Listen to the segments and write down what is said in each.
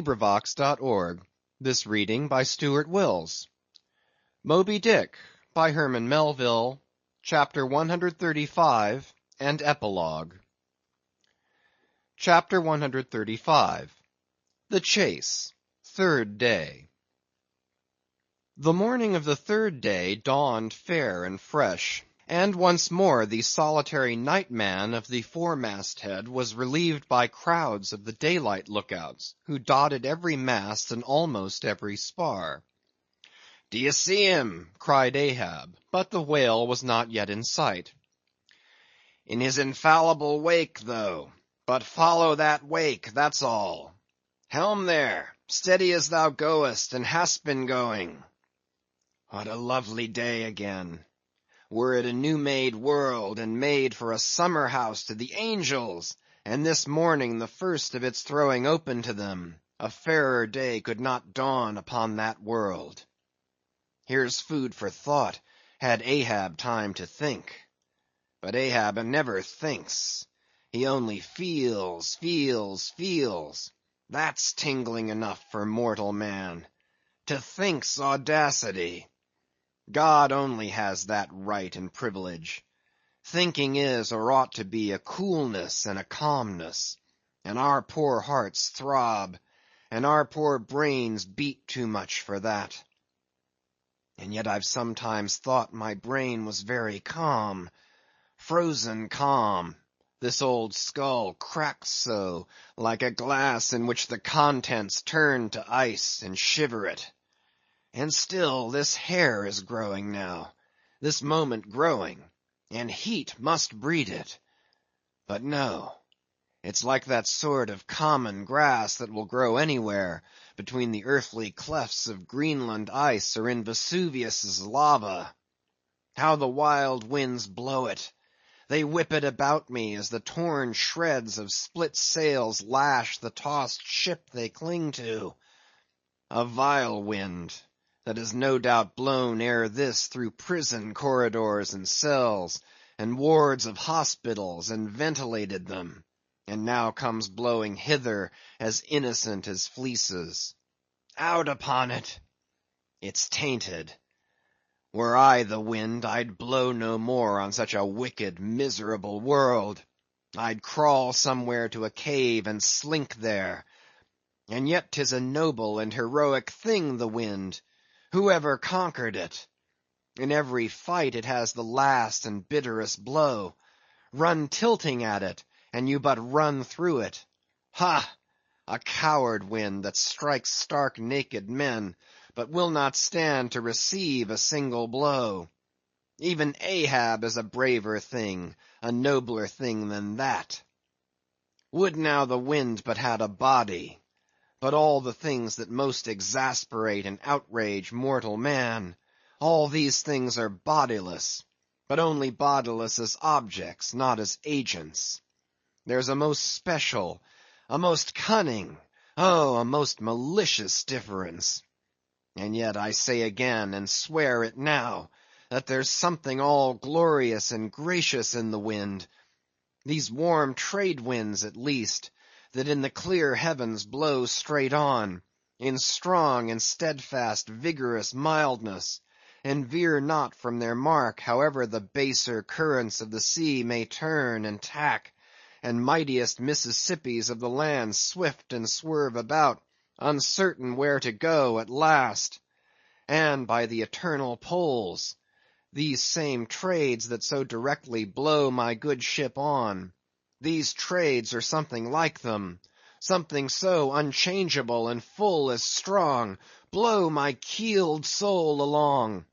LibriVox.org. This reading by Stuart Wills. Moby Dick by Herman Melville, Chapter 135 and Epilogue. Chapter 135. The Chase, Third Day. The morning of the third day dawned fair and fresh, and once more the solitary nightman of the foremast head was relieved by crowds of the daylight lookouts, who dotted every mast and almost every spar. "D'ye see him?" cried Ahab, but the whale was not yet in sight. "In his infallible wake, though; but follow that wake, that's all. Helm there, steady as thou goest, and hast been going. What a lovely day again! Were it a new-made world, and made for a summer house to the angels, and this morning the first of its throwing open to them, a fairer day could not dawn upon that world. Here's food for thought, had Ahab time to think. But Ahab never thinks. He only feels, feels, feels. That's tingling enough for mortal man. To think's audacity. God only has that right and privilege. Thinking is, or ought to be, a coolness and a calmness, and our poor hearts throb, and our poor brains beat too much for that. And yet I've sometimes thought my brain was very calm, frozen calm. This old skull cracks so, like a glass in which the contents turn to ice and shiver it. And still this hair is growing now, this moment growing, and heat must breed it. But no, it's like that sort of common grass that will grow anywhere, between the earthly clefts of Greenland ice or in Vesuvius's lava. How the wild winds blow it! They whip it about me as the torn shreds of split sails lash the tossed ship they cling to. A vile wind, that has no doubt blown ere this through prison corridors and cells, and wards of hospitals, and ventilated them, and now comes blowing hither as innocent as fleeces. Out upon it! It's tainted. Were I the wind, I'd blow no more on such a wicked, miserable world. I'd crawl somewhere to a cave and slink there. And yet 'tis a noble and heroic thing, the wind. Whoever conquered it? In every fight it has the last and bitterest blow. Run tilting at it, and you but run through it. Ha! A coward wind that strikes stark naked men, but will not stand to receive a single blow. Even Ahab is a braver thing, a nobler thing than that. Would now the wind but had a body! But all the things that most exasperate and outrage mortal man, all these things are bodiless, but only bodiless as objects, not as agents. There's a most special, a most cunning, oh, a most malicious difference. And yet I say again, and swear it now, that there's something all glorious and gracious in the wind. These warm trade winds at least, that in the clear heavens blow straight on, in strong and steadfast vigorous mildness, and veer not from their mark, however the baser currents of the sea may turn and tack, and mightiest Mississippis of the land swift and swerve about, uncertain where to go at last. And by the eternal poles, these same trades that so directly blow my good ship on, these trades are something like them, something so unchangeable and full as strong, blow my keeled soul along.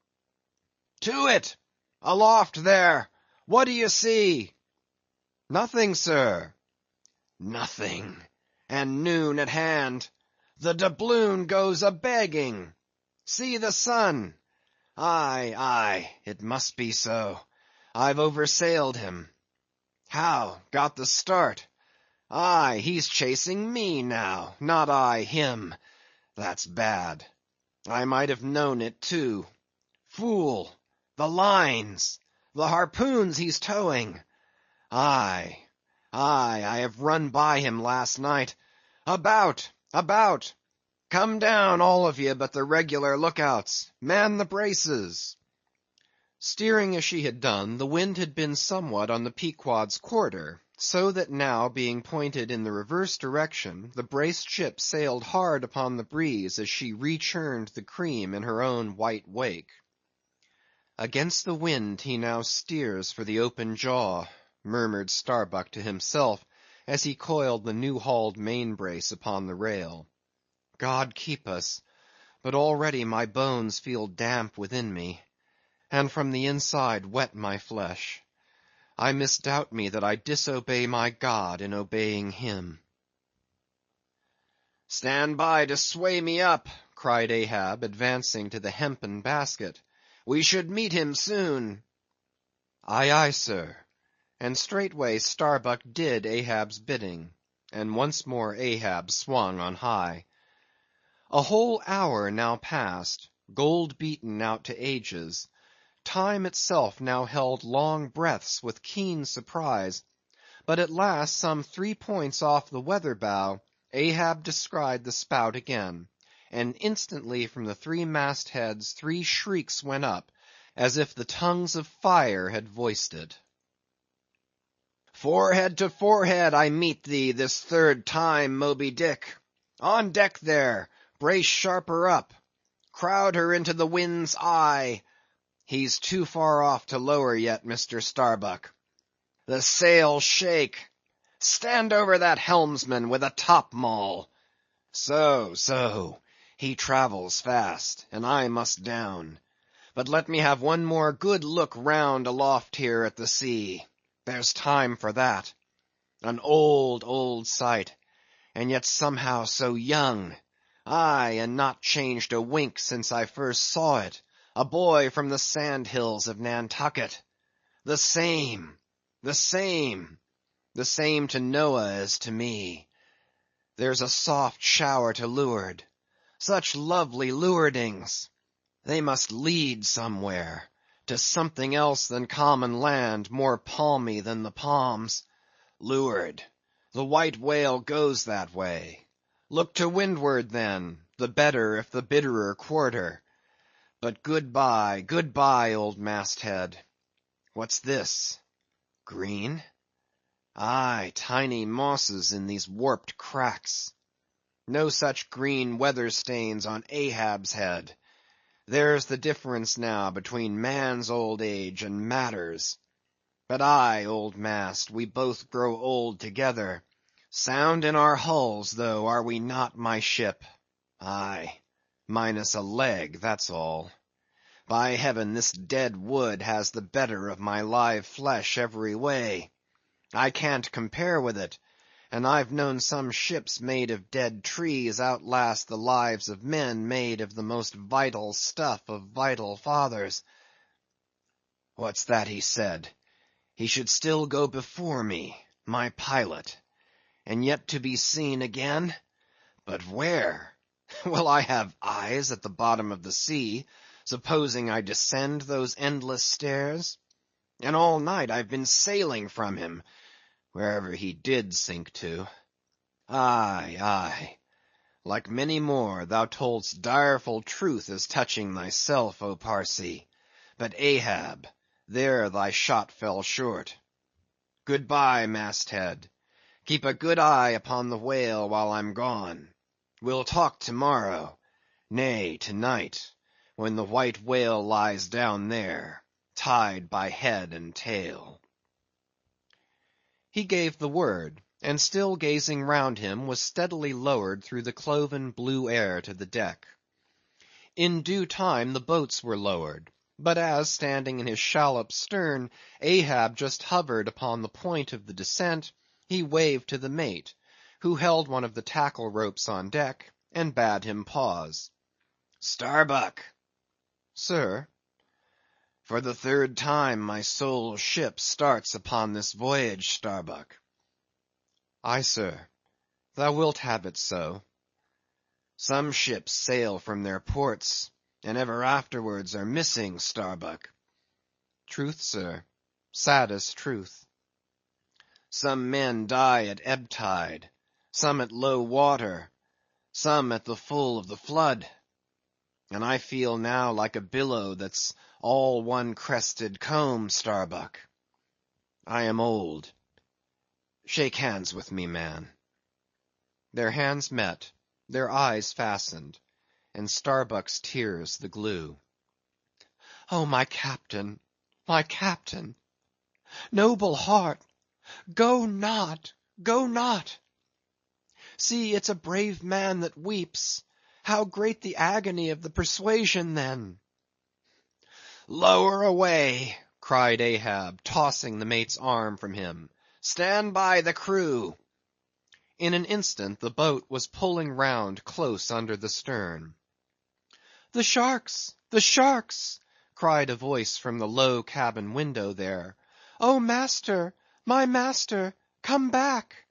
To it! Aloft there! What do you see? Nothing, sir. Nothing, and noon at hand. The doubloon goes a-begging. See the sun. Aye, aye, it must be so. I've oversailed him. How? Got the start? Aye, he's chasing me now, not I him. That's bad. I might have known it too. Fool! The lines! The harpoons he's towing! Aye, aye, I have run by him last night. About! About! Come down, all of ye but the regular lookouts. Man the braces!" Steering as she had done, the wind had been somewhat on the Pequod's quarter, so that now being pointed in the reverse direction, the braced ship sailed hard upon the breeze as she rechurned the cream in her own white wake. "Against the wind he now steers for the open jaw," murmured Starbuck to himself, as he coiled the new-hauled main-brace upon the rail. "God keep us, but already my bones feel damp within me, and from the inside wet my flesh. I misdoubt me that I disobey my God in obeying him." "Stand by to sway me up," cried Ahab, advancing to the hempen basket. "We should meet him soon." "Aye, aye, sir." And straightway Starbuck did Ahab's bidding, and once more Ahab swung on high. A whole hour now passed, gold beaten out to ages. Time itself now held long breaths with keen surprise, but at last, some 3 points off the weather bow, Ahab descried the spout again, and instantly from the 3 mast heads 3 shrieks went up, as if the tongues of fire had voiced it. "Forehead to forehead I meet thee this 3rd time, Moby Dick. On deck there, brace sharper up. Crowd her into the wind's eye. He's too far off to lower yet, Mr. Starbuck. The sails shake. Stand over that helmsman with a top-maul. So, so, he travels fast, and I must down. But let me have one more good look round aloft here at the sea. There's time for that. An old, old sight, and yet somehow so young. Aye, and not changed a wink since I first saw it. A boy from the sand hills of Nantucket. The same to Noah as to me. There's a soft shower to leeward. Such lovely leewardings. They must lead somewhere, to something else than common land, more palmy than the palms. Leeward, the white whale goes that way. Look to windward then, the better if the bitterer quarter. But good bye, old masthead. What's this? Green? Aye, tiny mosses in these warped cracks. No such green weather stains on Ahab's head. There's the difference now between man's old age and matters. But aye, old mast, we both grow old together. Sound in our hulls, though, are we not, my ship? Aye, minus a leg, that's all. By heaven, this dead wood has the better of my live flesh every way. I can't compare with it, and I've known some ships made of dead trees outlast the lives of men made of the most vital stuff of vital fathers. What's that he said? He should still go before me, my pilot, and yet to be seen again? But where? Will I have eyes at the bottom of the sea, supposing I descend those endless stairs? And all night I've been sailing from him, wherever he did sink to. Aye, aye, like many more, thou toldst direful truth as touching thyself, O Parsee. But Ahab, there thy shot fell short. Good bye, masthead. Keep a good eye upon the whale while I'm gone. We'll talk to-morrow, nay, to-night, when the white whale lies down there, tied by head and tail. He gave the word, and still gazing round him, was steadily lowered through the cloven blue air to the deck. In due time the boats were lowered, but as, standing in his shallop's stern, Ahab just hovered upon the point of the descent, he waved to the mate, who held one of the tackle ropes on deck, and bade him pause. "Starbuck." "Sir?" "For the 3rd time my soul's ship starts upon this voyage, Starbuck." "Aye, sir, thou wilt have it so." "Some ships sail from their ports, and ever afterwards are missing, Starbuck." "Truth, sir, saddest truth." "Some men die at ebb tide, some at low water, some at the full of the flood, and I feel now like a billow that's all one crested comb, Starbuck. I am old. Shake hands with me, man." Their hands met, their eyes fastened, and Starbuck's tears the glue. "Oh, my captain, my captain! Noble heart, go not, go not! See, it's a brave man that weeps. How great the agony of the persuasion then!" "Lower away!" cried Ahab, tossing the mate's arm from him. "Stand by the crew!" In an instant the boat was pulling round close under the stern. "The sharks! the sharks!" cried a voice from the low cabin window there. "Oh, master, my master, come back!"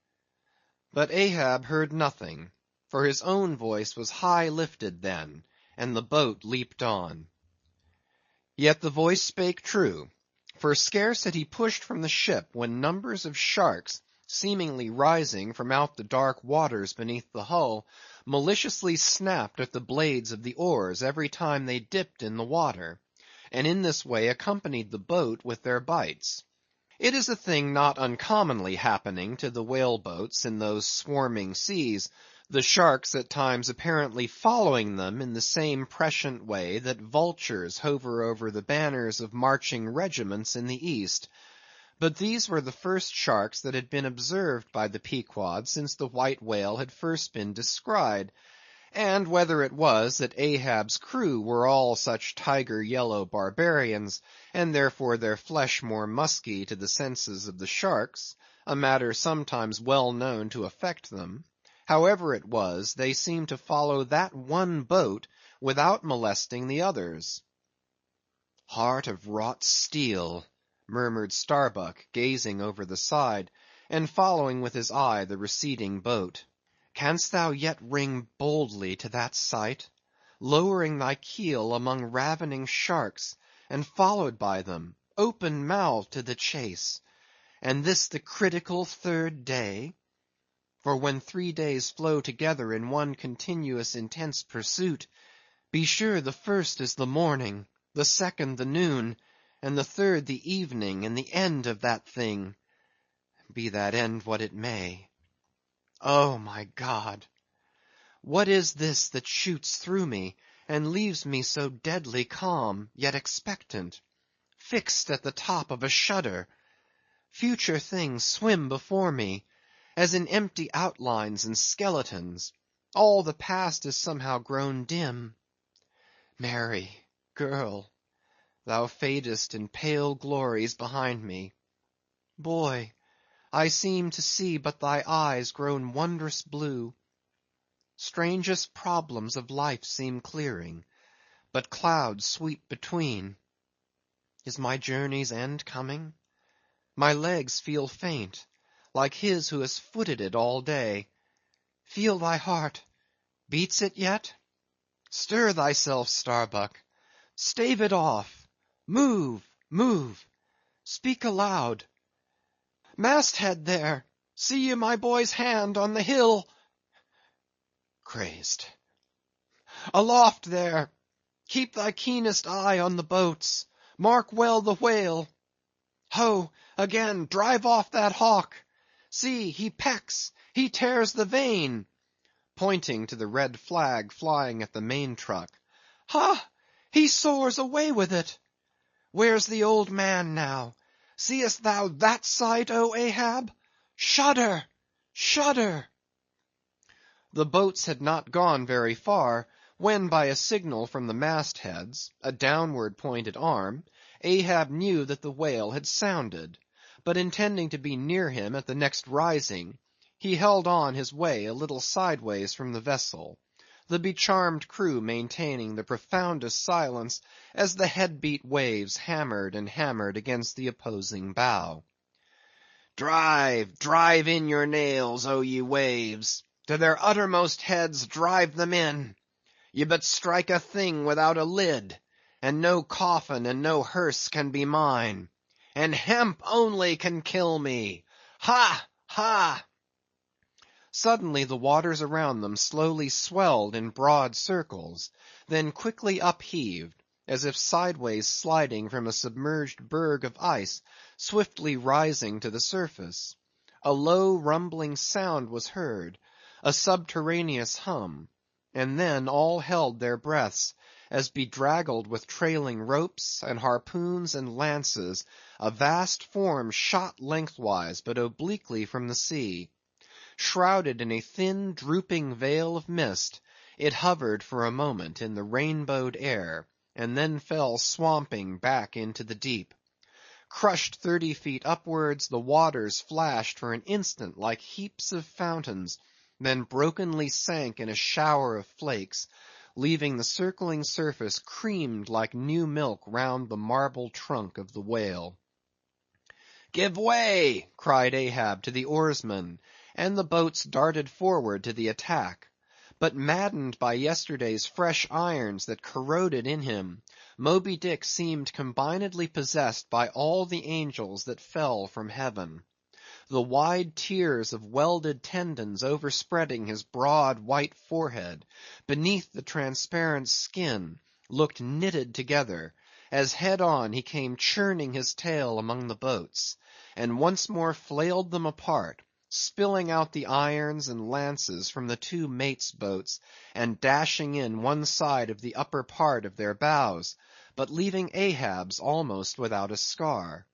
But Ahab heard nothing, for his own voice was high lifted then, and the boat leaped on. Yet the voice spake true, for scarce had he pushed from the ship when numbers of sharks, seemingly rising from out the dark waters beneath the hull, maliciously snapped at the blades of the oars every time they dipped in the water, and in this way accompanied the boat with their bites. It is a thing not uncommonly happening to the whale boats in those swarming seas, the sharks at times apparently following them in the same prescient way that vultures hover over the banners of marching regiments in the East. But these were the first sharks that had been observed by the Pequod since the white whale had first been descried; and whether it was that Ahab's crew were all such tiger yellow barbarians, and therefore their flesh more musky to the senses of the sharks, a matter sometimes well known to affect them; however it was, they seemed to follow that one boat without molesting the others. "Heart of wrought steel," murmured Starbuck, gazing over the side, and following with his eye the receding boat. "Canst thou yet ring boldly to that sight, lowering thy keel among ravening sharks, and followed by them, open-mouthed to the chase, and this the critical third day? For when 3 days flow together in one continuous intense pursuit, be sure the first is the morning, the second the noon, and the third the evening, and the end of that thing, be that end what it may. Oh, my God! What is this that shoots through me, and leaves me so deadly calm, yet expectant, fixed at the top of a shudder? Future things swim before me, as in empty outlines and skeletons; all the past is somehow grown dim. Mary, girl, thou fadest in pale glories behind me. Boy, I seem to see but thy eyes grown wondrous blue. Strangest problems of life seem clearing, but clouds sweep between. Is my journey's end coming? My legs feel faint, like his who has footed it all day. Feel thy heart, beats it yet? Stir thyself, Starbuck, stave it off, move, move, speak aloud. Masthead there, see ye my boy's hand on the hill? Crazed. Aloft there, keep thy keenest eye on the boats, mark well the whale. Ho, again, drive off that hawk. See, he pecks, he tears the vane, pointing to the red flag flying at the main truck. Ha! He soars away with it. Where's the old man now? Seest thou that sight, O Ahab? Shudder! Shudder! The boats had not gone very far, when by a signal from the mastheads, a downward pointed arm, Ahab knew that the whale had sounded; but intending to be near him at the next rising, he held on his way a little sideways from the vessel, the becharmed crew maintaining the profoundest silence as the head-beat waves hammered and hammered against the opposing bow. Drive, drive in your nails, O ye waves! To their uttermost heads drive them in! Ye but strike a thing without a lid, and no coffin and no hearse can be mine, and hemp only can kill me. Ha! ha! Suddenly the waters around them slowly swelled in broad circles, then quickly upheaved, as if sideways sliding from a submerged berg of ice swiftly rising to the surface. A low rumbling sound was heard, a subterraneous hum, and then all held their breaths, as bedraggled with trailing ropes, and harpoons, and lances, a vast form shot lengthwise but obliquely from the sea. Shrouded in a thin drooping veil of mist, it hovered for a moment in the rainbowed air, and then fell swamping back into the deep. Crushed 30 feet upwards, the waters flashed for an instant like heaps of fountains, then brokenly sank in a shower of flakes, leaving the circling surface creamed like new milk round the marble trunk of the whale. "Give way!" cried Ahab to the oarsmen, and the boats darted forward to the attack. But maddened by yesterday's fresh irons that corroded in him, Moby Dick seemed combinedly possessed by all the angels that fell from heaven. The wide tiers of welded tendons overspreading his broad white forehead, beneath the transparent skin, looked knitted together, as head on he came churning his tail among the boats, and once more flailed them apart, spilling out the irons and lances from the two mates' boats, and dashing in one side of the upper part of their bows, but leaving Ahab's almost without a scar.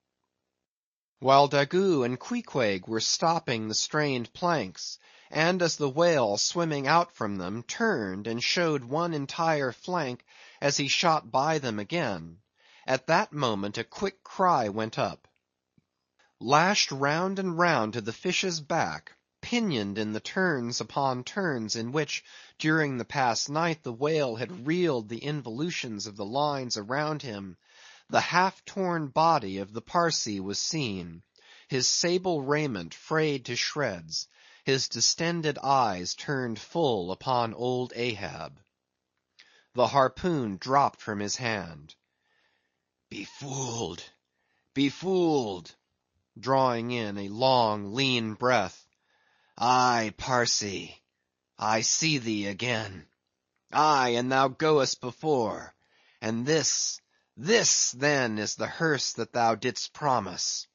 While Daggoo and Queequeg were stopping the strained planks, and as the whale swimming out from them turned and showed one entire flank as he shot by them again, at that moment a quick cry went up. Lashed round and round to the fish's back, pinioned in the turns upon turns in which, during the past night, the whale had reeled the involutions of the lines around him, the half-torn body of the Parsee was seen, his sable raiment frayed to shreds, his distended eyes turned full upon old Ahab. The harpoon dropped from his hand. "Befooled! Befooled!" drawing in a long, lean breath. "Aye, Parsee, I see thee again. Aye, and thou goest before, and this then is the hearse that thou didst promise.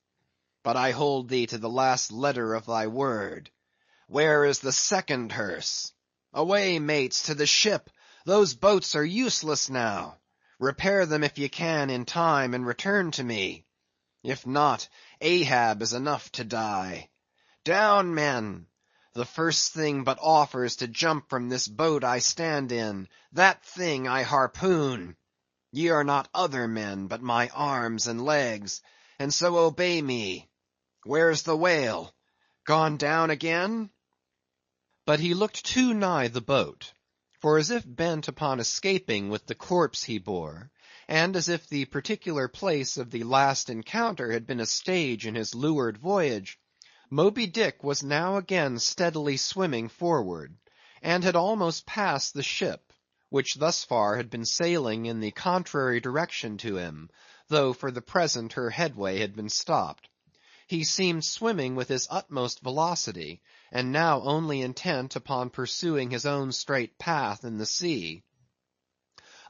But I hold thee to the last letter of thy word. Where is the second hearse? Away, mates, to the ship! Those boats are useless now. Repair them if ye can in time, and return to me. If not, Ahab is enough to die. Down, men! The first thing but offers to jump from this boat I stand in, that thing I harpoon. Ye are not other men, but my arms and legs, and so obey me. Where's the whale? Gone down again?" But he looked too nigh the boat, for as if bent upon escaping with the corpse he bore, and as if the particular place of the last encounter had been a stage in his leeward voyage, Moby Dick was now again steadily swimming forward, and had almost passed the ship, which thus far had been sailing in the contrary direction to him, though for the present her headway had been stopped. He seemed swimming with his utmost velocity, and now only intent upon pursuing his own straight path in the sea.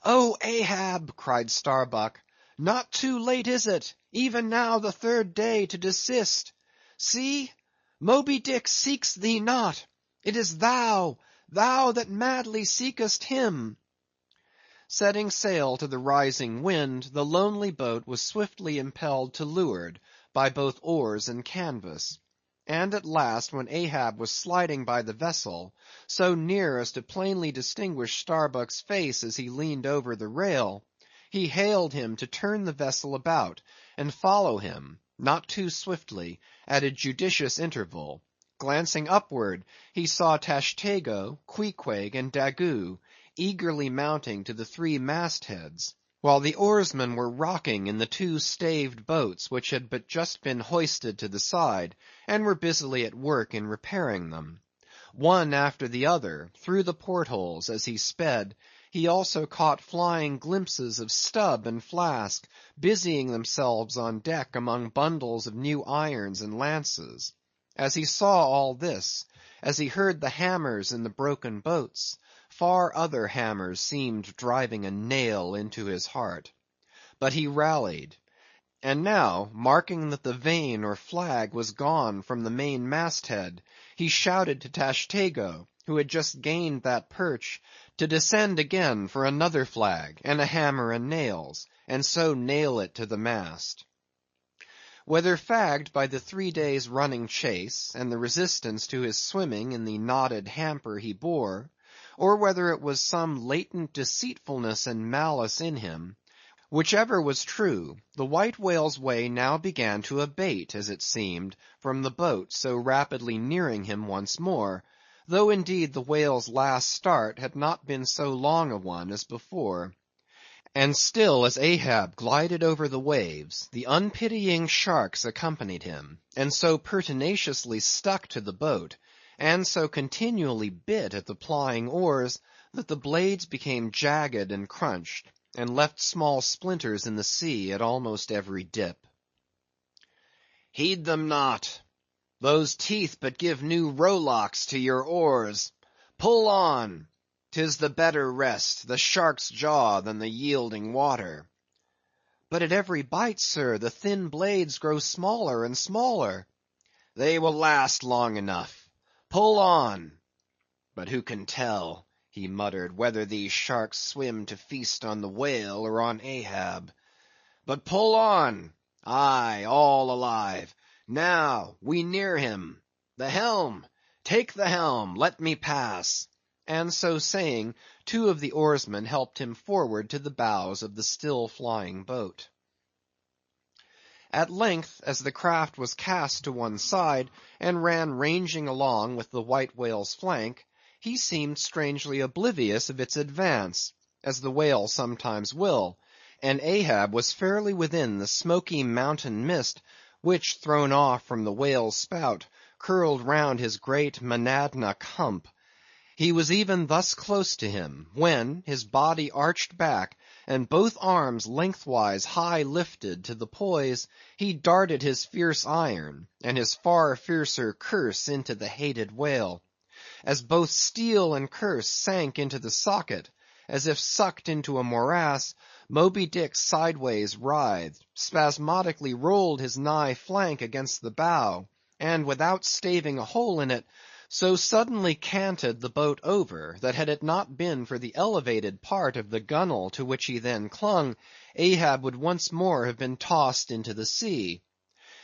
"Oh, Ahab!" cried Starbuck, "not too late is it, even now the third day, to desist? See! Moby Dick seeks thee not! It is thou that madly seekest him!" Setting sail to the rising wind, the lonely boat was swiftly impelled to leeward by both oars and canvas. And at last, when Ahab was sliding by the vessel, so near as to plainly distinguish Starbuck's face as he leaned over the rail, he hailed him to turn the vessel about, and follow him, not too swiftly, at a judicious interval. Glancing upward, he saw Tashtego, Queequeg, and Daggoo eagerly mounting to the three mastheads, while the oarsmen were rocking in the two staved boats which had but just been hoisted to the side, and were busily at work in repairing them. One after the other, through the portholes, as he sped, he also caught flying glimpses of Stubb and Flask, busying themselves on deck among bundles of new irons and lances. As he saw all this, as he heard the hammers in the broken boats, far other hammers seemed driving a nail into his heart. But he rallied, and now, marking that the vane or flag was gone from the main masthead, he shouted to Tashtego, who had just gained that perch, to descend again for another flag, and a hammer and nails, and so nail it to the mast. Whether fagged by the 3 days' running chase, and the resistance to his swimming in the knotted hamper he bore, or whether it was some latent deceitfulness and malice in him, whichever was true, the white whale's way now began to abate, as it seemed, from the boat so rapidly nearing him once more, though indeed the whale's last start had not been so long a one as before. And still as Ahab glided over the waves, the unpitying sharks accompanied him, and so pertinaciously stuck to the boat, and so continually bit at the plying oars, that the blades became jagged and crunched, and left small splinters in the sea at almost every dip. "Heed them not. Those teeth but give new rowlocks to your oars. Pull on. 'Tis the better rest, the shark's jaw, than the yielding water." "But at every bite, sir, the thin blades grow smaller and smaller." "They will last long enough. Pull on. But who can tell," he muttered, "whether these sharks swim to feast on the whale or on Ahab? But pull on. Aye, all alive. Now, we near him. The helm! Take the helm! Let me pass." And so saying, 2 of the oarsmen helped him forward to the bows of the still flying boat. At length, as the craft was cast to one side, and ran ranging along with the white whale's flank, he seemed strangely oblivious of its advance, as the whale sometimes will, and Ahab was fairly within the smoky mountain mist, which, thrown off from the whale's spout, curled round his great Monadnock hump. He was even thus close to him, when, his body arched back, and both arms lengthwise high lifted to the poise, he darted his fierce iron, and his far fiercer curse into the hated whale. As both steel and curse sank into the socket, as if sucked into a morass, Moby Dick sideways writhed, spasmodically rolled his nigh flank against the bow, and without staving a hole in it, so suddenly canted the boat over, that had it not been for the elevated part of the gunwale to which he then clung, Ahab would once more have been tossed into the sea.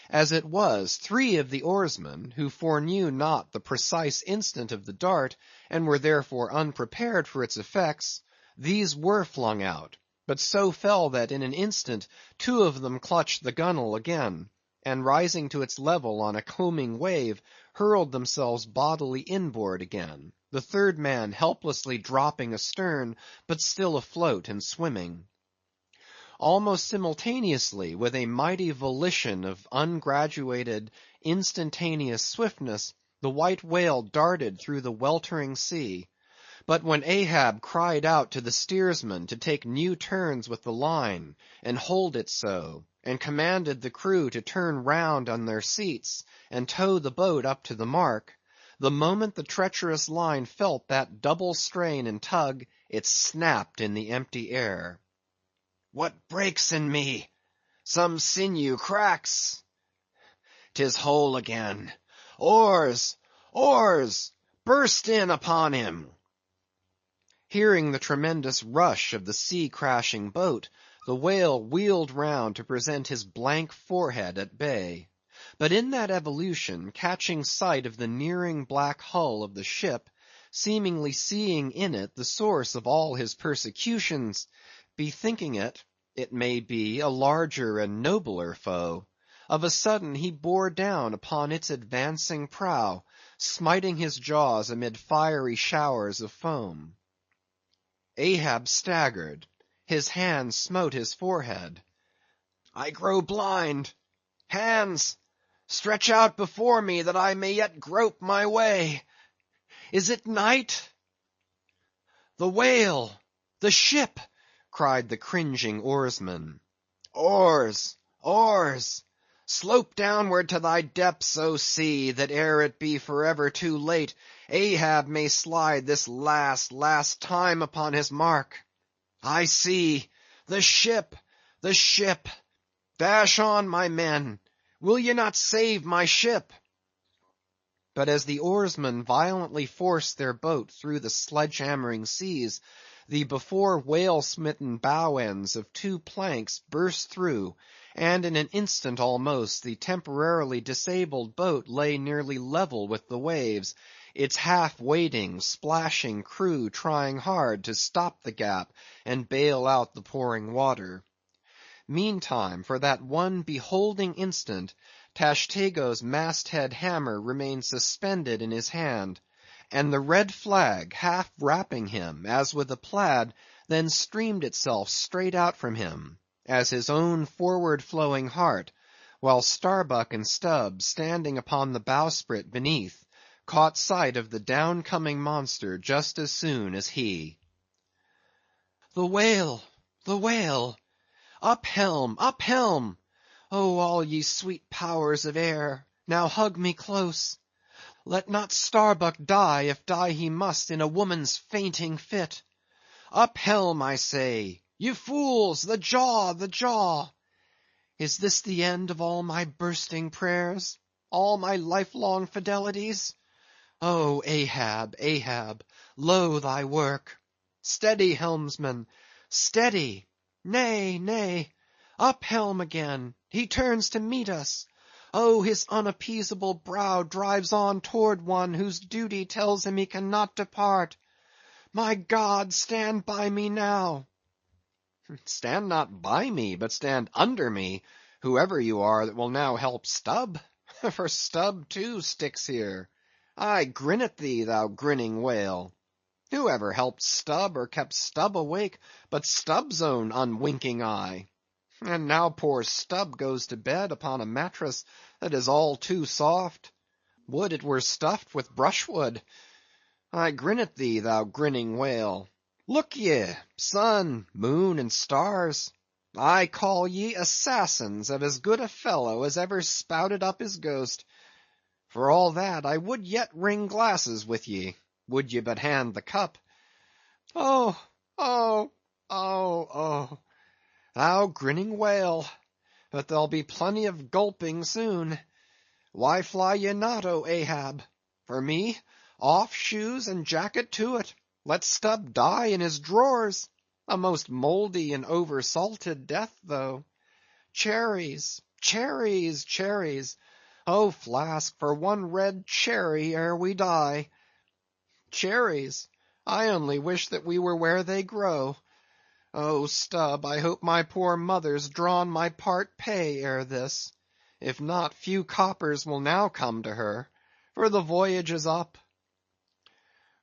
As it was, 3 of the oarsmen, who foreknew not the precise instant of the dart, and were therefore unprepared for its effects, these were flung out, but so fell that in an instant 2 of them clutched the gunwale again, and rising to its level on a combing wave, hurled themselves bodily inboard again, the 3rd man helplessly dropping astern, but still afloat and swimming. Almost simultaneously, with a mighty volition of ungraduated, instantaneous swiftness, the white whale darted through the weltering sea. But when Ahab cried out to the steersman to take new turns with the line, and hold it so, and commanded the crew to turn round on their seats, and tow the boat up to the mark, the moment the treacherous line felt that double strain and tug, it snapped in the empty air. "What breaks in me? Some sinew cracks. 'Tis whole again. Oars! Oars! Burst in upon him!" Hearing the tremendous rush of the sea-crashing boat, the whale wheeled round to present his blank forehead at bay. But in that evolution, catching sight of the nearing black hull of the ship, seemingly seeing in it the source of all his persecutions, bethinking it, it may be, a larger and nobler foe, of a sudden he bore down upon its advancing prow, smiting his jaws amid fiery showers of foam. Ahab staggered, his hand smote his forehead. "I grow blind. Hands, stretch out before me that I may yet grope my way. Is it night?" "The whale! The ship!" cried the cringing oarsman. "Oars! Oars! Slope downward to thy depths, O sea, that ere it be forever too late, Ahab may slide this last time upon his mark. I see! The ship! The ship! Dash on, my men! Will ye not save my ship? But as the oarsmen violently forced their boat through the sledge-hammering seas, the before whale-smitten bow ends of two planks burst through, and in an instant almost the temporarily disabled boat lay nearly level with the waves, its half-wading, splashing crew trying hard to stop the gap and bail out the pouring water. Meantime, for that one beholding instant, Tashtego's masthead hammer remained suspended in his hand, and the red flag, half wrapping him, as with a plaid, then streamed itself straight out from him, as his own forward-flowing heart, while Starbuck and Stubb, standing upon the bowsprit beneath, caught sight of the down-coming monster just as soon as he. The whale! The whale! Up helm! Up helm! Oh, all ye sweet powers of air, now hug me close. Let not Starbuck die, if die he must in a woman's fainting fit. Up helm, I say! You fools! The jaw! The jaw! Is this the end of all my bursting prayers? All my lifelong fidelities? Oh, Ahab, Ahab, lo thy work! Steady, helmsman! Steady! Nay, nay! Up helm again! He turns to meet us! Oh, his unappeasable brow drives on toward one whose duty tells him he cannot depart. My God, stand by me now! Stand not by me, but stand under me, whoever you are that will now help Stubb. For Stubb too sticks here. I grin at thee, thou grinning whale. Who ever helped Stubb or kept Stubb awake but Stubb's own unwinking eye? And now poor Stubb goes to bed upon a mattress that is all too soft. Would it were stuffed with brushwood. I grin at thee, thou grinning whale. Look ye, sun, moon, and stars, I call ye assassins of as good a fellow as ever spouted up his ghost. For all that, I would yet ring glasses with ye, would ye but hand the cup. Oh, oh, oh, oh! Thou grinning whale, but there'll be plenty of gulping soon. Why fly ye not, O Ahab? For me, off shoes and jacket to it. Let Stubb die in his drawers. A most mouldy and over-salted death, though. Cherries, cherries, cherries. Oh, Flask, for one red cherry ere we die. Cherries! I only wish that we were where they grow. Oh, Stubb, I hope my poor mother's drawn my part pay ere this. If not, few coppers will now come to her, for the voyage is up.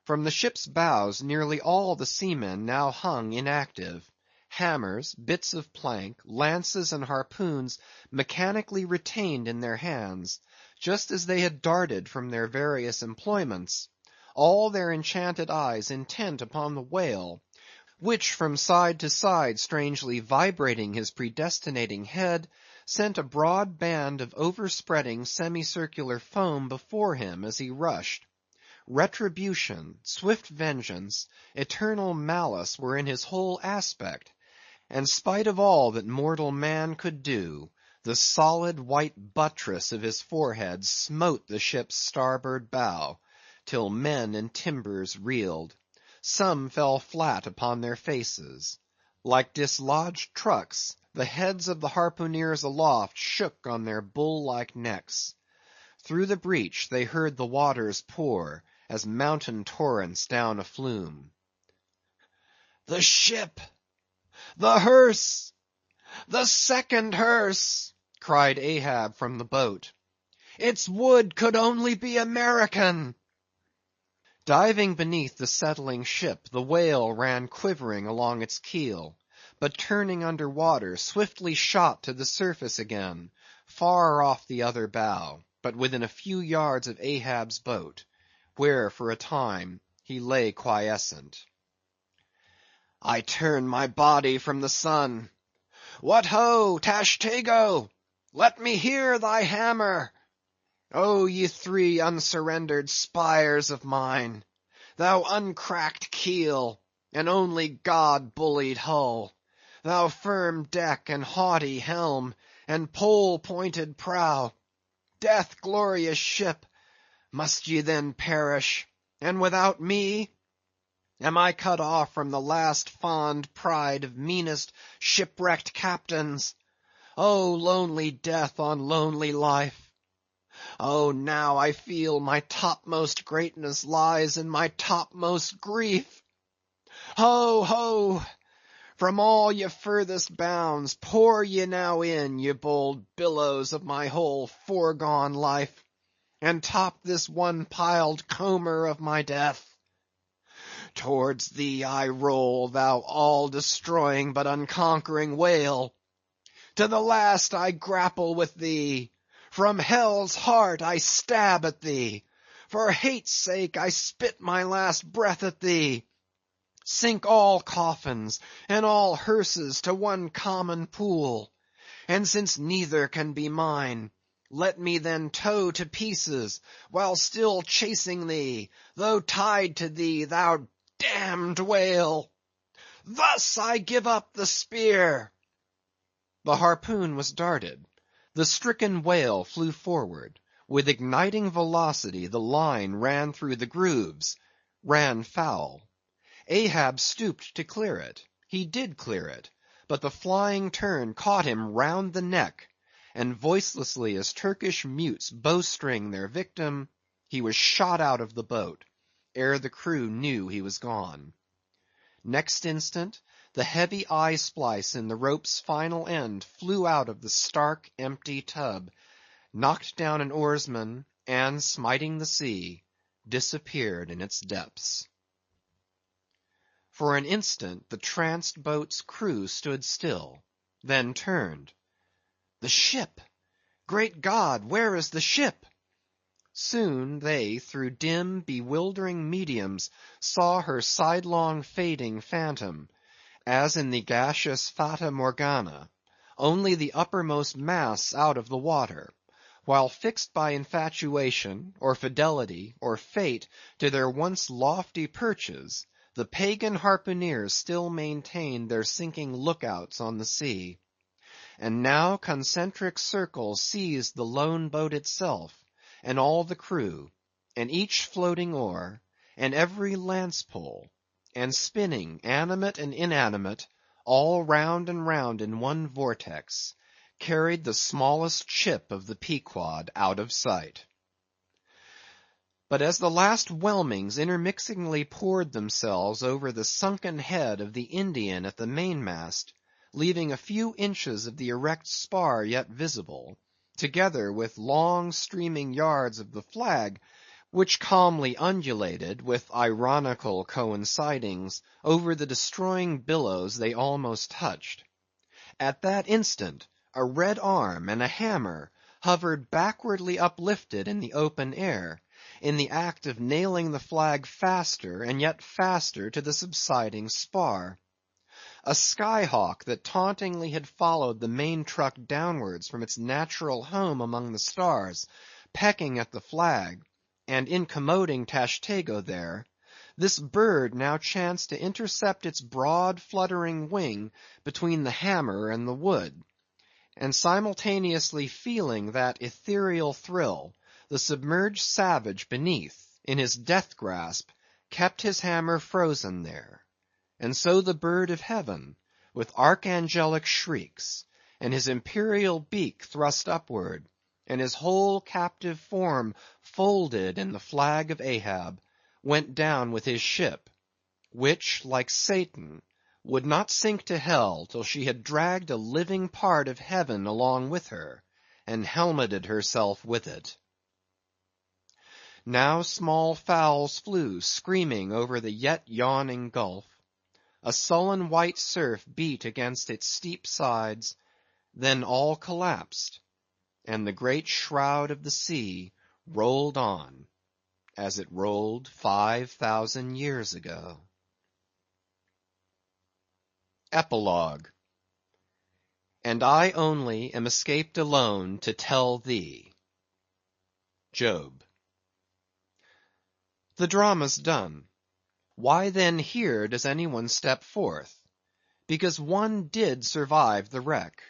From the ship's bows nearly all the seamen now hung inactive. Hammers, bits of plank, lances, and harpoons mechanically retained in their hands, just as they had darted from their various employments, all their enchanted eyes intent upon the whale, which from side to side strangely vibrating his predestinating head, sent a broad band of overspreading semicircular foam before him as he rushed. Retribution, swift vengeance, eternal malice were in his whole aspect, and spite of all that mortal man could do, the solid white buttress of his forehead smote the ship's starboard bow, till men and timbers reeled. Some fell flat upon their faces. Like dislodged trucks, the heads of the harpooneers aloft shook on their bull-like necks. Through the breach they heard the waters pour, as mountain torrents down a flume. The ship! The hearse! The second hearse! Cried Ahab from the boat. Its wood could only be American! Diving beneath the settling ship, the whale ran quivering along its keel, but turning under water, swiftly shot to the surface again, far off the other bow, but within a few yards of Ahab's boat, where for a time he lay quiescent. I turn my body from the sun. What ho, Tashtego! Let me hear thy hammer! O ye three unsurrendered spires of mine! Thou uncracked keel, and only God bullied hull! Thou firm deck, and haughty helm, and pole-pointed prow! Death-glorious ship! Must ye then perish, and without me? Am I cut off from the last fond pride of meanest shipwrecked captains? Oh, lonely death on lonely life! Oh, now I feel my topmost greatness lies in my topmost grief! Ho, ho! From all ye furthest bounds, pour ye now in, ye bold billows of my whole foregone life, and top this one piled comber of my death. Towards thee I roll, thou all-destroying but unconquering whale. To the last I grapple with thee. From hell's heart I stab at thee. For hate's sake I spit my last breath at thee. Sink all coffins and all hearses to one common pool. And since neither can be mine, let me then tow to pieces, while still chasing thee, though tied to thee, thou damned whale. Thus I give up the spear. The harpoon was darted. The stricken whale flew forward. With igniting velocity the line ran through the grooves, ran foul. Ahab stooped to clear it. He did clear it, but the flying turn caught him round the neck, and voicelessly as Turkish mutes bowstring their victim, he was shot out of the boat, ere the crew knew he was gone. Next instant, the heavy eye-splice in the rope's final end flew out of the stark, empty tub, knocked down an oarsman, and, smiting the sea, disappeared in its depths. For an instant the tranced boat's crew stood still, then turned. The ship! Great God, where is the ship? Soon they, through dim, bewildering mediums, saw her sidelong fading phantom, as in the gaseous Fata Morgana, only the uppermost masts out of the water, while fixed by infatuation, or fidelity, or fate, to their once lofty perches, the pagan harpooneers still maintained their sinking lookouts on the sea. And now concentric circles seized the lone boat itself, and all the crew, and each floating oar, and every lance pole, and spinning, animate and inanimate, all round and round in one vortex, carried the smallest ship of the Pequod out of sight. But as the last whelmings intermixingly poured themselves over the sunken head of the Indian at the mainmast, leaving a few inches of the erect spar yet visible, together with long streaming yards of the flag, which calmly undulated, with ironical coincidings, over the destroying billows they almost touched. At that instant, a red arm and a hammer hovered backwardly uplifted in the open air, in the act of nailing the flag faster and yet faster to the subsiding spar. A skyhawk that tauntingly had followed the main truck downwards from its natural home among the stars, pecking at the flag, and incommoding Tashtego there, this bird now chanced to intercept its broad fluttering wing between the hammer and the wood, and simultaneously feeling that ethereal thrill, the submerged savage beneath, in his death grasp, kept his hammer frozen there. And so the bird of heaven, with archangelic shrieks, and his imperial beak thrust upward, and his whole captive form folded in the flag of Ahab, went down with his ship, which, like Satan, would not sink to hell till she had dragged a living part of heaven along with her, and helmeted herself with it. Now small fowls flew screaming over the yet yawning gulf. A sullen white surf beat against its steep sides, then all collapsed, and the great shroud of the sea rolled on, as it rolled 5,000 years ago. Epilogue. and I only am escaped alone to tell thee. Job. The drama's done. Why then here does any one step forth? Because one did survive the wreck.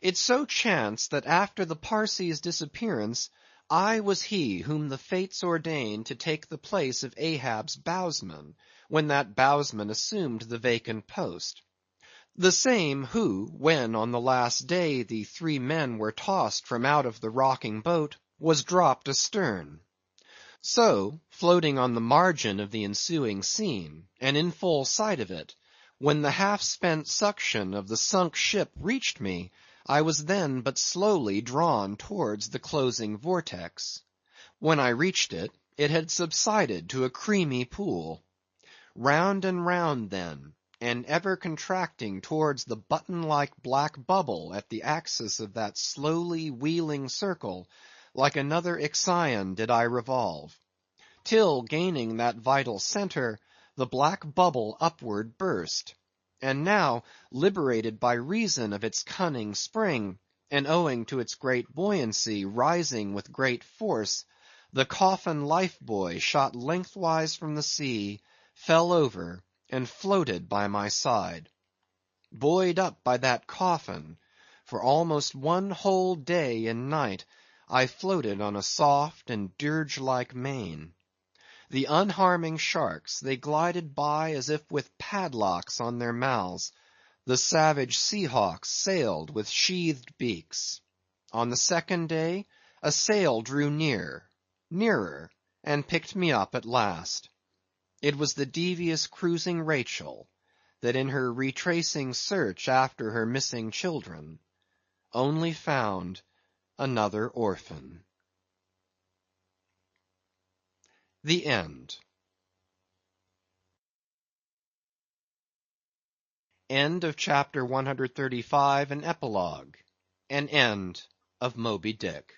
It so chanced that after the Parsee's disappearance, I was he whom the fates ordained to take the place of Ahab's bowsman, when that bowsman assumed the vacant post. The same who, when on the last day the 3 men were tossed from out of the rocking boat, was dropped astern. So, floating on the margin of the ensuing scene, and in full sight of it, when the half-spent suction of the sunk ship reached me, I was then but slowly drawn towards the closing vortex. When I reached it, it had subsided to a creamy pool. Round and round then, and ever contracting towards the button-like black bubble at the axis of that slowly wheeling circle, like another Ixion did I revolve; till gaining that vital centre, the black bubble upward burst. And now, liberated by reason of its cunning spring, and owing to its great buoyancy rising with great force, the coffin life buoy shot lengthwise from the sea, fell over, and floated by my side. Buoyed up by that coffin, for almost one whole day and night, I floated on a soft and dirge-like main. The unharming sharks, they glided by as if with padlocks on their mouths. The savage sea hawks sailed with sheathed beaks. On the 2nd day, a sail drew near, nearer, and picked me up at last. It was the devious cruising Rachel, that in her retracing search after her missing children, only found another orphan. The End. End of chapter 135, an epilogue. An end of Moby Dick.